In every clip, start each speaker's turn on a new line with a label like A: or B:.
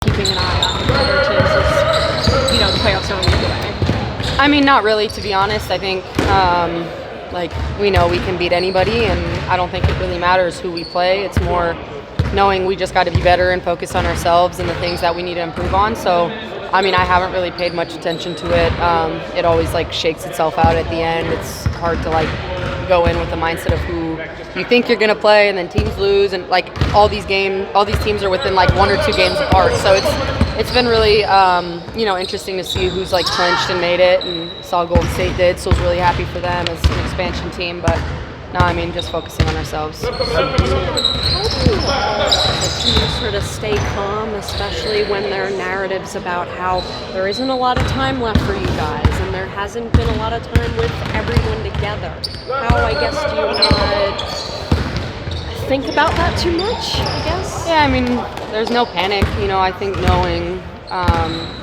A: keeping an eye on other teams as, the playoffs are a week away?
B: I mean, not really, to be honest. I think, we know we can beat anybody, and I don't think it really matters who we play. It's more knowing we just got to be better and focus on ourselves and the things that we need to improve on. So, I mean, I haven't really paid much attention to it. It always, shakes itself out at the end. It's hard to, go in with the mindset of who you think you're going to play, and then teams lose, and, all these teams are within, 1 or 2 games apart. So it's been really, interesting to see who's, clinched and made it, and saw Golden State did, so I was really happy for them as an expansion team. But, no, I mean, just focusing on ourselves.
A: How do you as a team sort of stay calm, especially when there are narratives about how there isn't a lot of time left for you guys, and there hasn't been a lot of time with everyone together? How, I guess, do you not think about that too much, I guess?
B: Yeah, I mean, there's no panic. I think knowing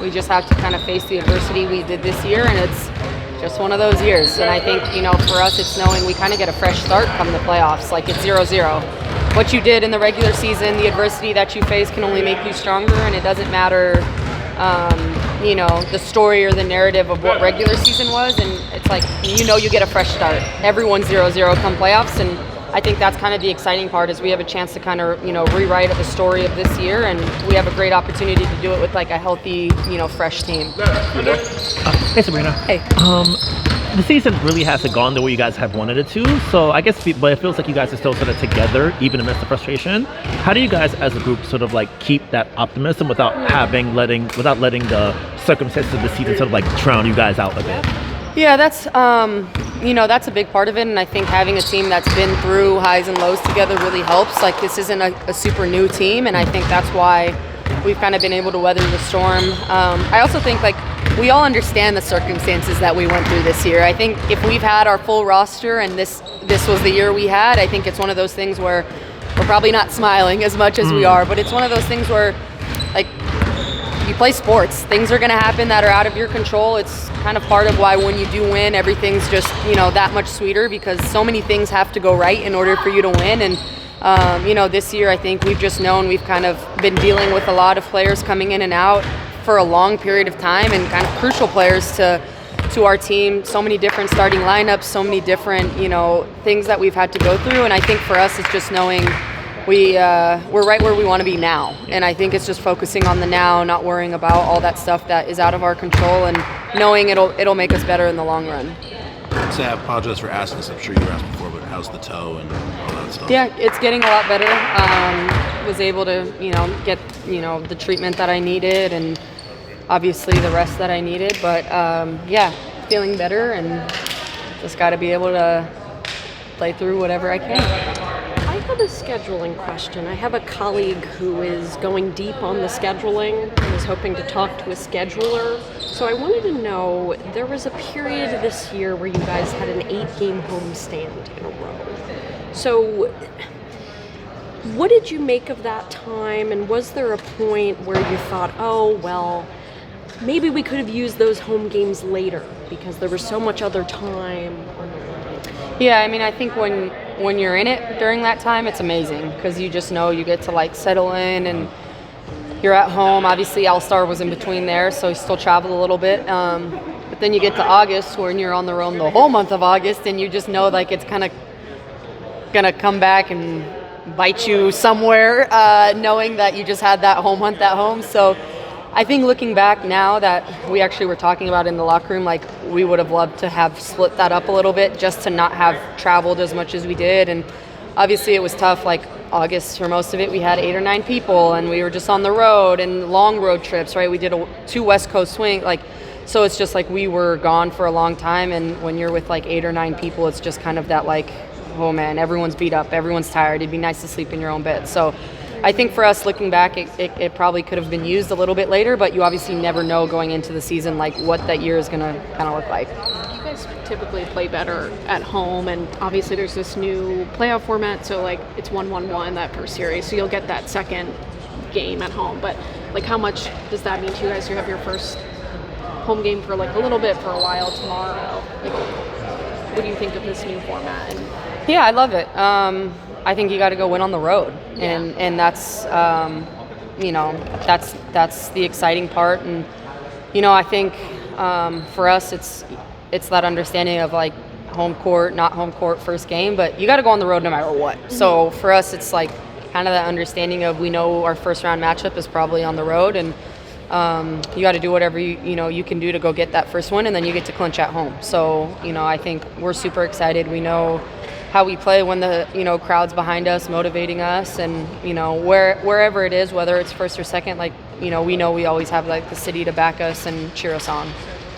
B: we just have to kind of face the adversity we did this year, and it's just one of those years. And I think, for us, it's knowing we kind of get a fresh start come the playoffs. It's 0-0. What you did in the regular season, the adversity that you face can only make you stronger, and it doesn't matter, the story or the narrative of what regular season was. And it's you get a fresh start. Everyone's 0-0 come playoffs, and I think that's kind of the exciting part is we have a chance to kind of, rewrite the story of this year, and we have a great opportunity to do it with a healthy, fresh team.
C: Hey, Sabrina.
B: Hey.
C: The season really hasn't gone the way you guys have wanted it to, so I guess, but it feels like you guys are still sort of together, even amidst the frustration. How do you guys, as a group, sort of keep that optimism without letting the circumstances of the season sort of drown you guys out a bit?
B: Yeah, that's that's a big part of it, and I think having a team that's been through highs and lows together really helps. This isn't a super new team, and I think that's why we've kind of been able to weather the storm. I also think we all understand the circumstances that we went through this year. I think if we've had our full roster and this was the year we had, I think it's one of those things where we're probably not smiling as much as we are, but it's one of those things where you play sports. Things are going to happen that are out of your control. It's kind of part of why when you do win, everything's just, that much sweeter, because so many things have to go right in order for you to win. And, this year I think we've just known we've kind of been dealing with a lot of players coming in and out for a long period of time, and kind of crucial players to our team. So many different starting lineups, so many different, things that we've had to go through. And I think for us, it's just knowing we're right where we want to be now, and I think it's just focusing on the now, not worrying about all that stuff that is out of our control, and knowing it'll make us better in the long run.
D: So I apologize for asking this. I'm sure you were asked before, but how's the toe and all that stuff?
B: Yeah, it's getting a lot better. Was able to get the treatment that I needed, and obviously the rest that I needed. But feeling better, and just got to be able to play through whatever I can.
A: I have a scheduling question. I have a colleague who is going deep on the scheduling and is hoping to talk to a scheduler. So I wanted to know, there was a period this year where you guys had an 8-game homestand in a row. So what did you make of that time, and was there a point where you thought, oh, well, maybe we could have used those home games later because there was so much other time on the line?
B: Yeah, I mean, I think when you're in it during that time, it's amazing, because you just know you get to settle in, and you're at home. Obviously, All-Star was in between there, so he still traveled a little bit. But then you get to August, when you're on the road the whole month of August, and you just know it's kind of gonna come back and bite you somewhere, knowing that you just had that home month at home. So I think looking back now that we actually were talking about in the locker room, we would have loved to have split that up a little bit, just to not have traveled as much as we did. And obviously it was tough. August, for most of it, we had 8 or 9 people, and we were just on the road and long road trips, right? We did 2 West Coast swing, so it's just we were gone for a long time. And when you're with 8 or 9 people, it's just kind of that oh man, everyone's beat up, everyone's tired. It'd be nice to sleep in your own bed. So I think for us, looking back, it probably could have been used a little bit later, but you obviously never know going into the season what that year is going to kind of look like.
A: You guys typically play better at home, and obviously there's this new playoff format, so it's 1-1-1 that first series, so you'll get that second game at home. But how much does that mean to you guys? You have your first home game for a little bit for a while tomorrow. What do you think of this new format?
B: Yeah, I love it. I think you got to go win on the road, and that's that's the exciting part. And I think for us it's that understanding of like home court, not home court first game, but you got to go on the road no matter what. So for us it's like kind of that understanding of, we know our first round matchup is probably on the road, and you got to do whatever you can do to go get that first win, and then you get to clinch at home. So I think we're super excited. We know how we play when the crowd's behind us, motivating us, and wherever it is, whether it's first or second, like we know we always have like the city to back us and cheer us on.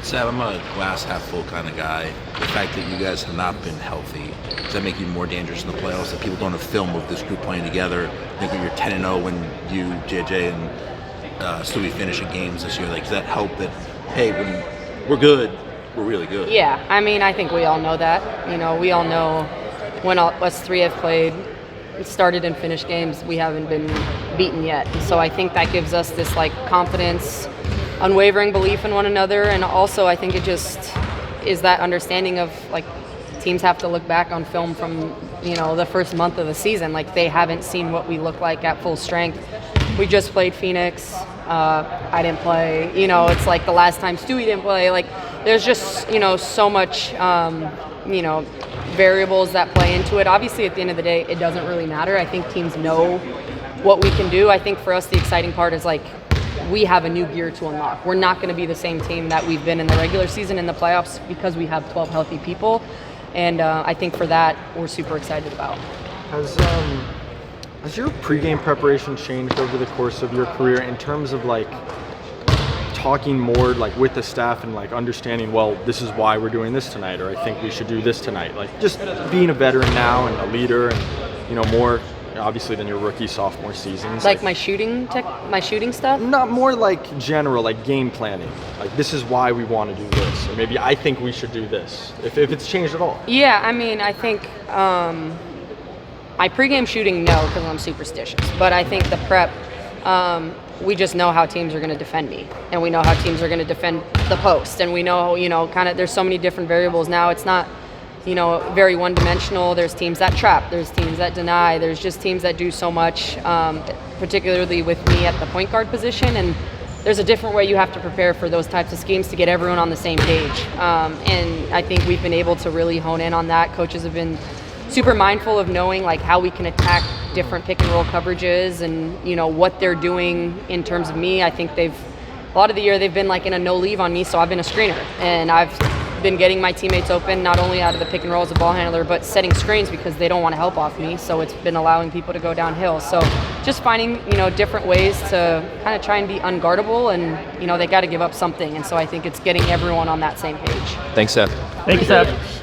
D: Sab, I'm a glass half full kind of guy. The fact that you guys have not been healthy, does that make you more dangerous in the playoffs? That people don't have film of this group playing together? I think when you're 10-0 when you, JJ, and Stewie finish in games this year, like, does that help that, hey, when we're good, we're really good?
B: Yeah, I mean, I think we all know that. We all know when us three have played, started and finished games, we haven't been beaten yet. So I think that gives us this like confidence, unwavering belief in one another, and also I think it just is that understanding of like teams have to look back on film from the first month of the season. Like, they haven't seen what we look like at full strength. We just played Phoenix. I didn't play. It's like the last time Stewie didn't play. Like, there's just so much variables that play into it. Obviously, at the end of the day, it doesn't really matter. I think teams know what we can do. I think for us, the exciting part is like we have a new gear to unlock. We're not going to be the same team that we've been in the regular season in the playoffs because we have 12 healthy people. And I think for that, we're super excited about.
E: Has your pregame preparation changed over the course of your career in terms of like talking more like with the staff and like understanding, well, this is why we're doing this tonight, or I think we should do this tonight? Like, just being a veteran now and a leader, and more obviously than your rookie sophomore seasons.
B: Like my shooting stuff?
E: Not more like general, like game planning. Like, this is why we want to do this, or maybe I think we should do this. If it's changed at all.
B: Yeah, I mean, I think my pregame shooting, no, because I'm superstitious. But I think the prep, we just know how teams are going to defend me, and we know how teams are going to defend the post, and we know, kind of, there's so many different variables now. It's not, very one-dimensional. There's teams that trap, there's teams that deny, there's just teams that do so much, particularly with me at the point guard position, and there's a different way you have to prepare for those types of schemes to get everyone on the same page. And I think we've been able to really hone in on that. Coaches have been super mindful of knowing like how we can attack different pick and roll coverages, and what they're doing in terms of me. I think a lot of the year they've been like in a no leave on me, so I've been a screener, and I've been getting my teammates open, not only out of the pick and roll as a ball handler, but setting screens because they don't want to help off me. So it's been allowing people to go downhill. So just finding different ways to kind of try and be unguardable, and they got to give up something. And so I think it's getting everyone on that same page.
F: Thanks, Seth.
C: Thank you, Seth.